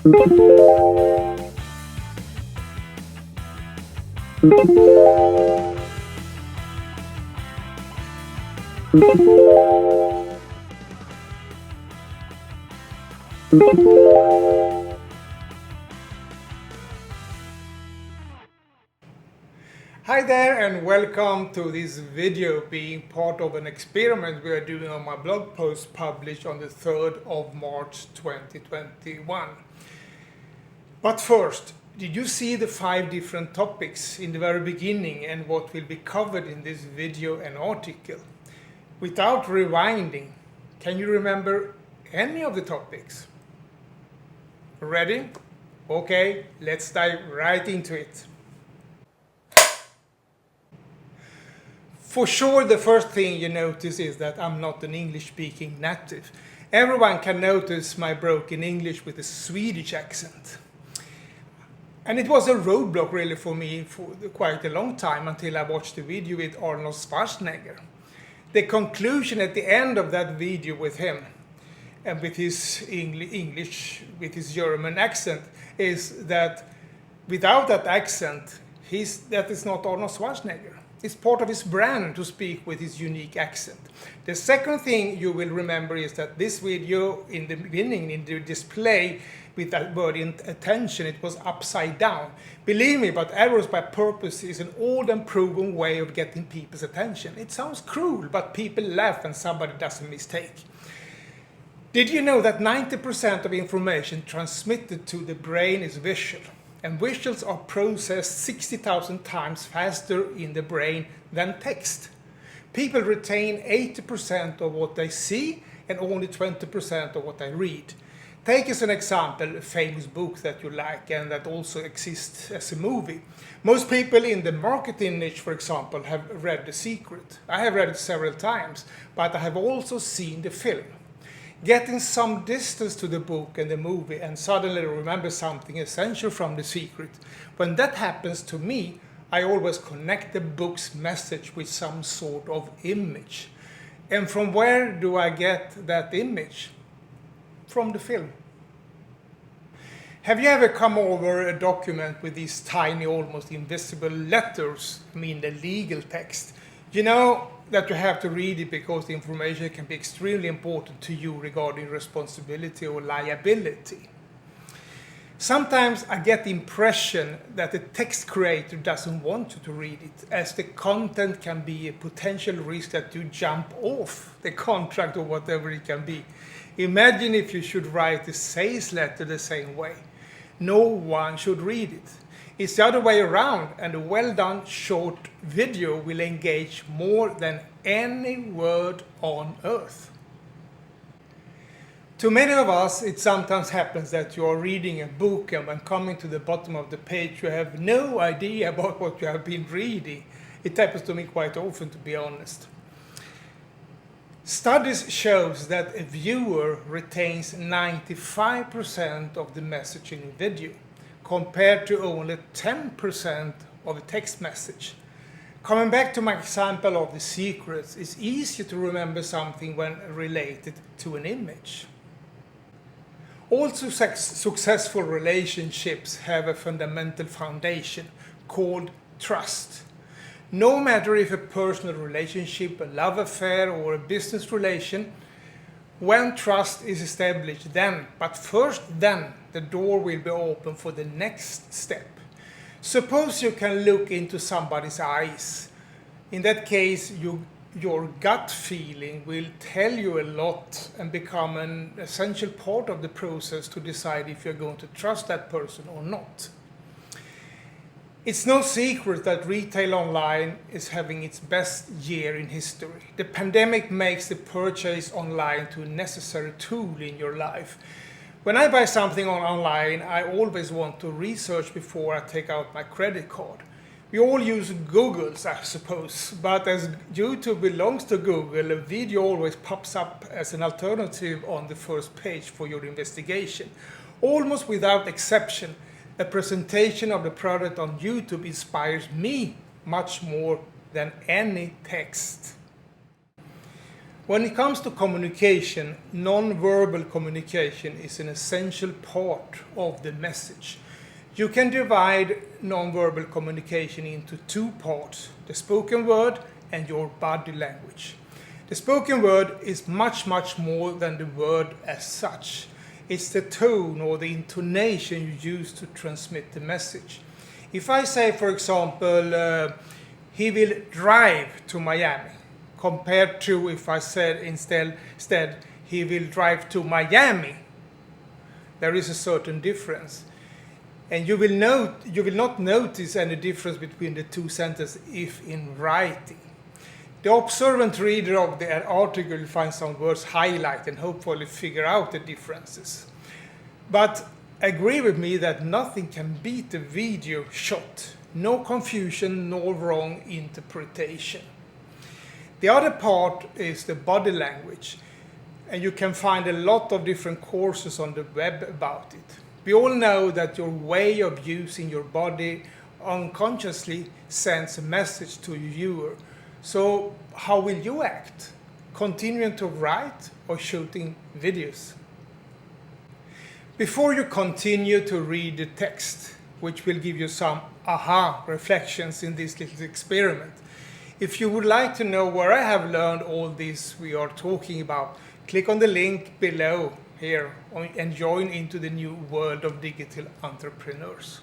Hi there and welcome to this video being part of an experiment we are doing on my blog post published on the 3rd of March 2021. But first, did you see the 5 different topics in the very beginning and what will be covered in this video and article? Without rewinding, can you remember any of the topics? Ready? Okay, let's dive right into it. For sure, the first thing you notice is that I'm not an English-speaking native. Everyone can notice my broken English with a Swedish accent. And it was a roadblock really for me for quite a long time until I watched the video with Arnold Schwarzenegger. The conclusion at the end of that video with him and with his English, with his German accent, is that without that accent, that is not Arnold Schwarzenegger. It's part of his brand to speak with his unique accent. The second thing you will remember is that this video in the beginning, in the display with that word in attention, it was upside down. Believe me, but errors by purpose is an old and proven way of getting people's attention. It sounds cruel, but people laugh when somebody does a mistake. Did you know that 90% of information transmitted to the brain is visual? And visuals are processed 60,000 times faster in the brain than text. People retain 80% of what they see and only 20% of what they read. Take as an example a famous book that you like and that also exists as a movie. Most people in the marketing niche, for example, have read The Secret. I have read it several times, but I have also seen the film. Getting some distance to the book and the movie and suddenly remember something essential from The Secret. When that happens to me, I always connect the book's message with some sort of image. And from where do I get that image? From the film. Have you ever come over a document with these tiny, almost invisible letters, the legal text? You know that you have to read it because the information can be extremely important to you regarding responsibility or liability. Sometimes I get the impression that the text creator doesn't want you to read it, as the content can be a potential risk that you jump off the contract or whatever it can be. Imagine if you should write a sales letter the same way. No one should read it. It's the other way around, and a well-done short video will engage more than any word on earth. To many of us, it sometimes happens that you are reading a book and when coming to the bottom of the page, you have no idea about what you have been reading. It happens to me quite often, to be honest. Studies shows that a viewer retains 95% of the message in a video, compared to only 10% of a text message. Coming back to my example of The Secret, it's easier to remember something when related to an image. All successful relationships have a fundamental foundation called trust. No matter if a personal relationship, a love affair, or a business relation, when trust is established, but first then, the door will be open for the next step. Suppose you can look into somebody's eyes. In that case, your gut feeling will tell you a lot and become an essential part of the process to decide if you're going to trust that person or not. It's no secret that retail online is having its best year in history. The pandemic makes the purchase online to a necessary tool in your life. When I buy something online, I always want to research before I take out my credit card. We all use Google, I suppose, but as YouTube belongs to Google, a video always pops up as an alternative on the first page for your investigation. Almost without exception, a presentation of the product on YouTube inspires me much more than any text. When it comes to communication, non-verbal communication is an essential part of the message. You can divide non-verbal communication into two parts, the spoken word and your body language. The spoken word is much more than the word as such. It's the tone or the intonation you use to transmit the message. If I say, for example, he will drive to Miami, compared to if I said instead he will drive to Miami, there is a certain difference. And you will not notice any difference between the two sentences if in writing. The observant reader of the article will find some words highlighted and hopefully figure out the differences. But agree with me that nothing can beat the video shot. No confusion, no wrong interpretation. The other part is the body language, and you can find a lot of different courses on the web about it. We all know that your way of using your body unconsciously sends a message to your viewer. So how will you act? Continuing to write or shooting videos? Before you continue to read the text, which will give you some aha reflections in this little experiment, if you would like to know where I have learned all this we are talking about, click on the link below here and join into the new world of digital entrepreneurs.